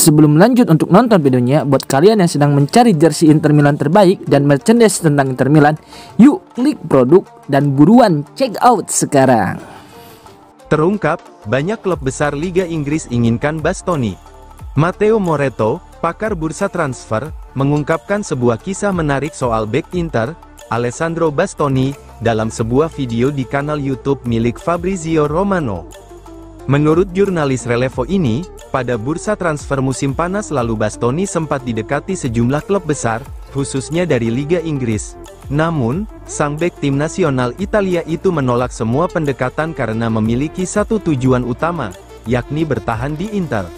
Sebelum lanjut untuk nonton videonya, buat kalian yang sedang mencari jersey Inter Milan terbaik dan merchandise tentang Inter Milan, yuk klik produk dan buruan check out sekarang. Terungkap, banyak klub besar Liga Inggris inginkan Bastoni. Matteo Moretto, pakar bursa transfer, mengungkapkan sebuah kisah menarik soal bek Inter, Alessandro Bastoni, dalam sebuah video di kanal YouTube milik Fabrizio Romano. Menurut jurnalis Relevo ini, pada bursa transfer musim panas lalu Bastoni sempat didekati sejumlah klub besar, khususnya dari Liga Inggris. Namun, sang bek tim nasional Italia itu menolak semua pendekatan karena memiliki satu tujuan utama, yakni bertahan di Inter.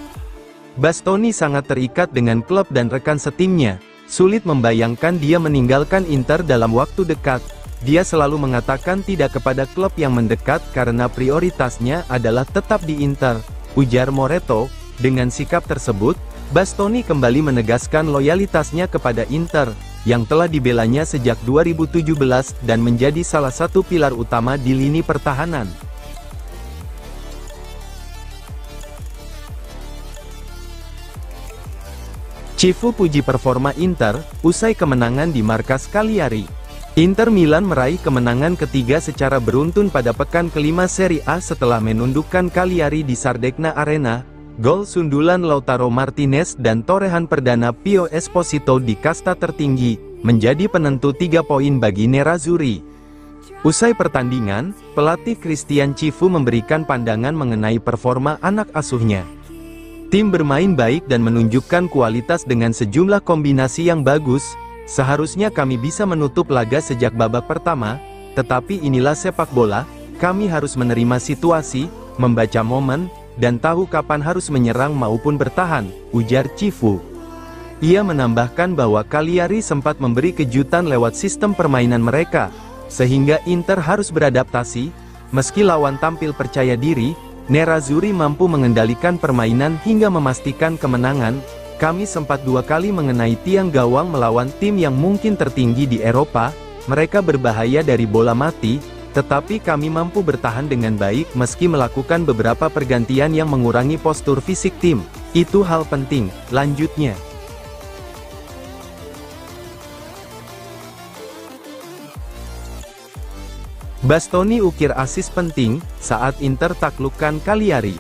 Bastoni sangat terikat dengan klub dan rekan setimnya. Sulit membayangkan dia meninggalkan Inter dalam waktu dekat. Dia selalu mengatakan tidak kepada klub yang mendekat karena prioritasnya adalah tetap di Inter, ujar Moretto. Dengan sikap tersebut, Bastoni kembali menegaskan loyalitasnya kepada Inter, yang telah dibelanya sejak 2017 dan menjadi salah satu pilar utama di lini pertahanan. Cifu puji performa Inter, usai kemenangan di markas Cagliari. Inter Milan meraih kemenangan ketiga secara beruntun pada pekan kelima Serie A setelah menundukkan Cagliari di Sardegna Arena. Gol sundulan Lautaro Martinez dan torehan perdana Pio Esposito di kasta tertinggi, menjadi penentu 3 poin bagi Nerazzurri. Usai pertandingan, pelatih Christian Cifu memberikan pandangan mengenai performa anak asuhnya. Tim bermain baik dan menunjukkan kualitas dengan sejumlah kombinasi yang bagus. Seharusnya kami bisa menutup laga sejak babak pertama, tetapi inilah sepak bola, kami harus menerima situasi, membaca momen, dan tahu kapan harus menyerang maupun bertahan, ujar Cifu. Ia menambahkan bahwa Cagliari sempat memberi kejutan lewat sistem permainan mereka, sehingga Inter harus beradaptasi. Meski lawan tampil percaya diri, Nerazzurri mampu mengendalikan permainan hingga memastikan kemenangan. Kami sempat 2 kali mengenai tiang gawang melawan tim yang mungkin tertinggi di Eropa. Mereka berbahaya dari bola mati, tetapi kami mampu bertahan dengan baik meski melakukan beberapa pergantian yang mengurangi postur fisik tim. Itu hal penting, lanjutnya. Bastoni ukir asis penting saat Inter taklukkan Cagliari.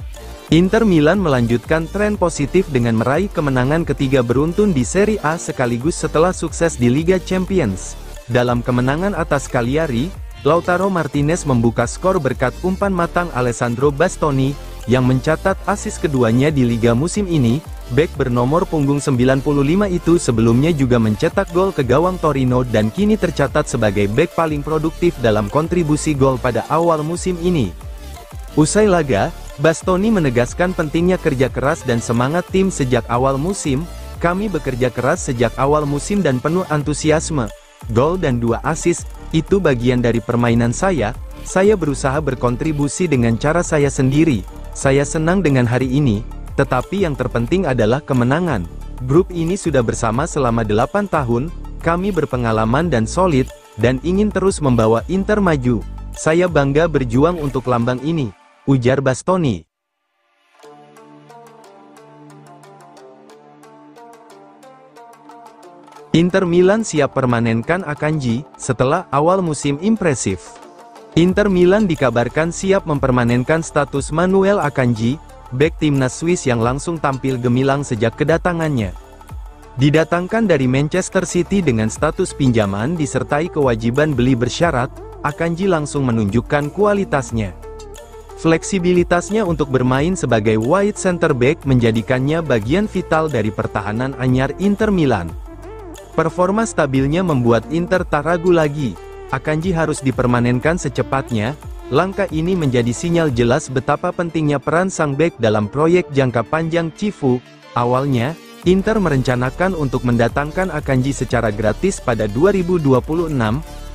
Inter Milan melanjutkan tren positif dengan meraih kemenangan ketiga beruntun di Serie A sekaligus setelah sukses di Liga Champions. Dalam kemenangan atas Cagliari, Lautaro Martinez membuka skor berkat umpan matang Alessandro Bastoni, yang mencatat asis keduanya di Liga musim ini. Bek bernomor punggung 95 itu sebelumnya juga mencetak gol ke gawang Torino dan kini tercatat sebagai bek paling produktif dalam kontribusi gol pada awal musim ini. Usai laga, Bastoni menegaskan pentingnya kerja keras dan semangat tim sejak awal musim. Kami bekerja keras sejak awal musim dan penuh antusiasme. Gol dan 2 asis, itu bagian dari permainan saya. Saya berusaha berkontribusi dengan cara saya sendiri. Saya senang dengan hari ini, tetapi yang terpenting adalah kemenangan. Grup ini sudah bersama selama 8 tahun, kami berpengalaman dan solid, dan ingin terus membawa Inter maju. Saya bangga berjuang untuk lambang ini, ujar Bastoni. Inter Milan siap permanenkan Akanji setelah awal musim impresif. Inter Milan dikabarkan siap mempermanenkan status Manuel Akanji, bek timnas Swiss yang langsung tampil gemilang sejak kedatangannya. Didatangkan dari Manchester City dengan status pinjaman disertai kewajiban beli bersyarat, Akanji langsung menunjukkan kualitasnya. Fleksibilitasnya untuk bermain sebagai wide center back menjadikannya bagian vital dari pertahanan anyar Inter Milan. Performa stabilnya membuat Inter tak ragu lagi, Akanji harus dipermanenkan secepatnya. Langkah ini menjadi sinyal jelas betapa pentingnya peran sang bek dalam proyek jangka panjang Cifu. Awalnya, Inter merencanakan untuk mendatangkan Akanji secara gratis pada 2026,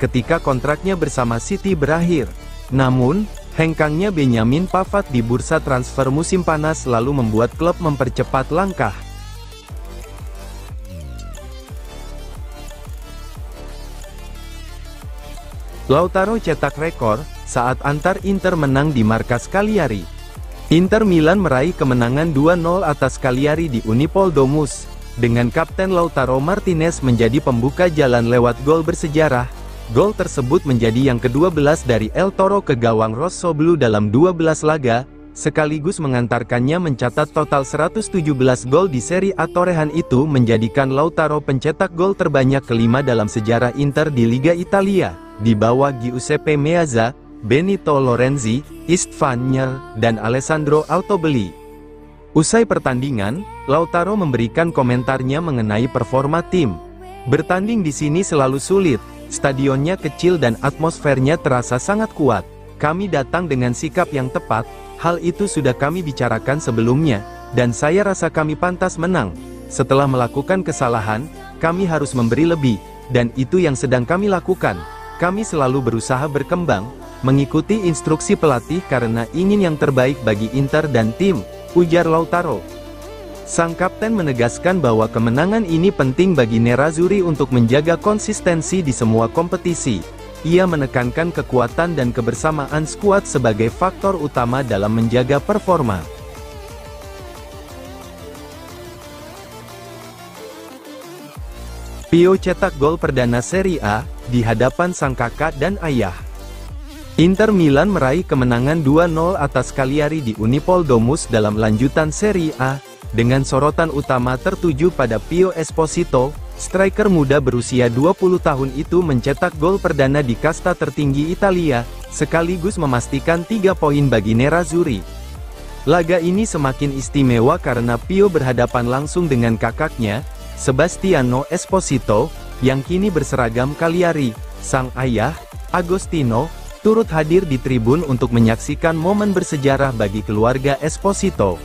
ketika kontraknya bersama City berakhir. Namun, hengkangnya Benjamin Pavard di bursa transfer musim panas lalu membuat klub mempercepat langkah. Lautaro cetak rekor saat antar Inter menang di markas Cagliari. Inter Milan meraih kemenangan 2-0 atas Cagliari di Unipol Domus, dengan Kapten Lautaro Martinez menjadi pembuka jalan lewat gol bersejarah. Gol tersebut menjadi yang ke-12 dari El Toro ke gawang Rossoblu dalam 12 laga, sekaligus mengantarkannya mencatat total 117 gol di Serie A. Torehan itu menjadikan Lautaro pencetak gol terbanyak kelima dalam sejarah Inter di Liga Italia, di bawah Giuseppe Meazza, Benito Lorenzi, Istvan Nyer, dan Alessandro Altobelli. Usai pertandingan, Lautaro memberikan komentarnya mengenai performa tim. Bertanding di sini selalu sulit, stadionnya kecil dan atmosfernya terasa sangat kuat. Kami datang dengan sikap yang tepat, hal itu sudah kami bicarakan sebelumnya, dan saya rasa kami pantas menang. Setelah melakukan kesalahan, kami harus memberi lebih, dan itu yang sedang kami lakukan. Kami selalu berusaha berkembang, mengikuti instruksi pelatih karena ingin yang terbaik bagi Inter dan tim, ujar Lautaro. Sang kapten menegaskan bahwa kemenangan ini penting bagi Nerazzurri untuk menjaga konsistensi di semua kompetisi. Ia menekankan kekuatan dan kebersamaan skuad sebagai faktor utama dalam menjaga performa. Pio cetak gol perdana Serie A, di hadapan sang kakak dan ayah. Inter Milan meraih kemenangan 2-0 atas Cagliari di Unipol Domus dalam lanjutan Serie A, dengan sorotan utama tertuju pada Pio Esposito. Striker muda berusia 20 tahun itu mencetak gol perdana di kasta tertinggi Italia, sekaligus memastikan 3 poin bagi Nerazzurri. Laga ini semakin istimewa karena Pio berhadapan langsung dengan kakaknya, Sebastiano Esposito, yang kini berseragam Cagliari. Sang ayah, Agostino, turut hadir di tribun untuk menyaksikan momen bersejarah bagi keluarga Esposito.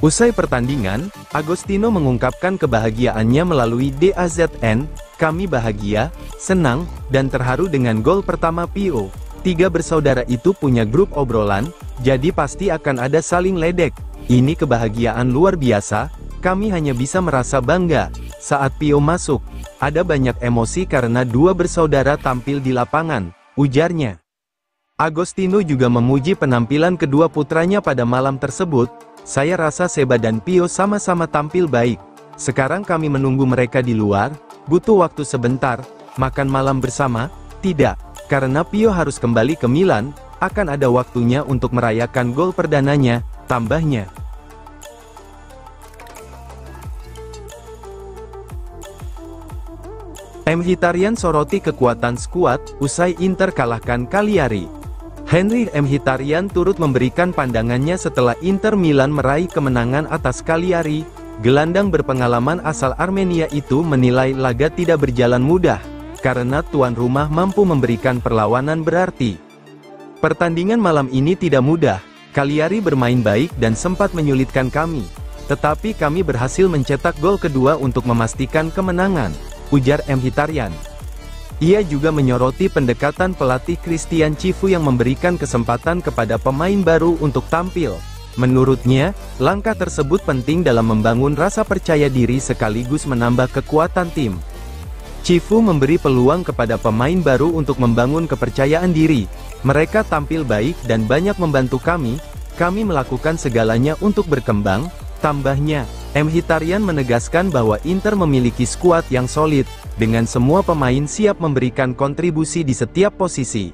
Usai pertandingan, Agostino mengungkapkan kebahagiaannya melalui DAZN, "Kami bahagia, senang, dan terharu dengan gol pertama Pio. 3 bersaudara itu punya grup obrolan, jadi pasti akan ada saling ledek. Ini kebahagiaan luar biasa, kami hanya bisa merasa bangga." Saat Pio masuk, ada banyak emosi karena 2 bersaudara tampil di lapangan, ujarnya. Agostino juga memuji penampilan kedua putranya pada malam tersebut. "Saya rasa Seba dan Pio sama-sama tampil baik. Sekarang kami menunggu mereka di luar, butuh waktu sebentar, makan malam bersama." "Tidak, karena Pio harus kembali ke Milan, akan ada waktunya untuk merayakan gol perdananya," tambahnya. Mkhitaryan soroti kekuatan skuad, usai Inter kalahkan Cagliari. Henry Mkhitaryan turut memberikan pandangannya setelah Inter Milan meraih kemenangan atas Cagliari. Gelandang berpengalaman asal Armenia itu menilai laga tidak berjalan mudah, karena tuan rumah mampu memberikan perlawanan berarti. "Pertandingan malam ini tidak mudah, Cagliari bermain baik dan sempat menyulitkan kami. Tetapi kami berhasil mencetak gol kedua untuk memastikan kemenangan," ujar Mkhitaryan. Ia juga menyoroti pendekatan pelatih Christian Cifu yang memberikan kesempatan kepada pemain baru untuk tampil. Menurutnya, langkah tersebut penting dalam membangun rasa percaya diri sekaligus menambah kekuatan tim. Cifu memberi peluang kepada pemain baru untuk membangun kepercayaan diri. "Mereka tampil baik dan banyak membantu kami melakukan segalanya untuk berkembang," tambahnya. Mkhitaryan menegaskan bahwa Inter memiliki skuad yang solid, dengan semua pemain siap memberikan kontribusi di setiap posisi.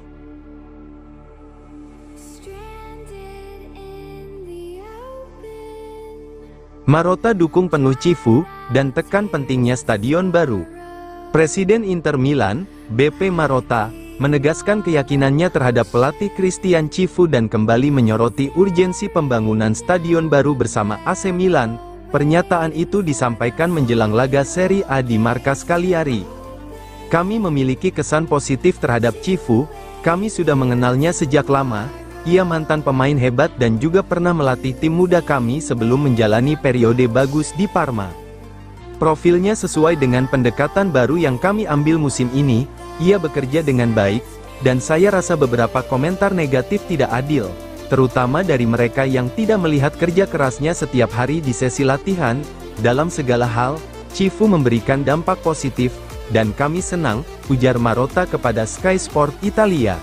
Marotta dukung penuh Cifu, dan tekan pentingnya stadion baru. Presiden Inter Milan, BP Marotta, menegaskan keyakinannya terhadap pelatih Christian Cifu dan kembali menyoroti urgensi pembangunan stadion baru bersama AC Milan. Pernyataan itu disampaikan menjelang laga Serie A di markas Cagliari. "Kami memiliki kesan positif terhadap Cifu, kami sudah mengenalnya sejak lama, ia mantan pemain hebat dan juga pernah melatih tim muda kami sebelum menjalani periode bagus di Parma. Profilnya sesuai dengan pendekatan baru yang kami ambil musim ini, ia bekerja dengan baik, dan saya rasa beberapa komentar negatif tidak adil, terutama dari mereka yang tidak melihat kerja kerasnya setiap hari di sesi latihan. Dalam segala hal, Cifu memberikan dampak positif, dan kami senang," ujar Marotta kepada Sky Sport Italia.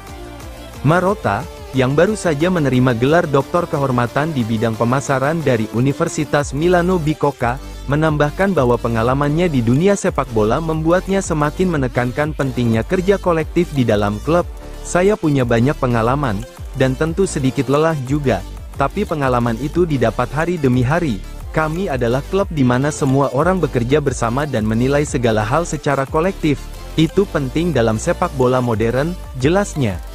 Marotta, yang baru saja menerima gelar doktor kehormatan di bidang pemasaran dari Universitas Milano Bicocca, menambahkan bahwa pengalamannya di dunia sepak bola membuatnya semakin menekankan pentingnya kerja kolektif di dalam klub. Saya punya banyak pengalaman, dan tentu sedikit lelah juga, tapi pengalaman itu didapat hari demi hari. Kami adalah klub di mana semua orang bekerja bersama dan menilai segala hal secara kolektif. Itu penting dalam sepak bola modern, jelasnya.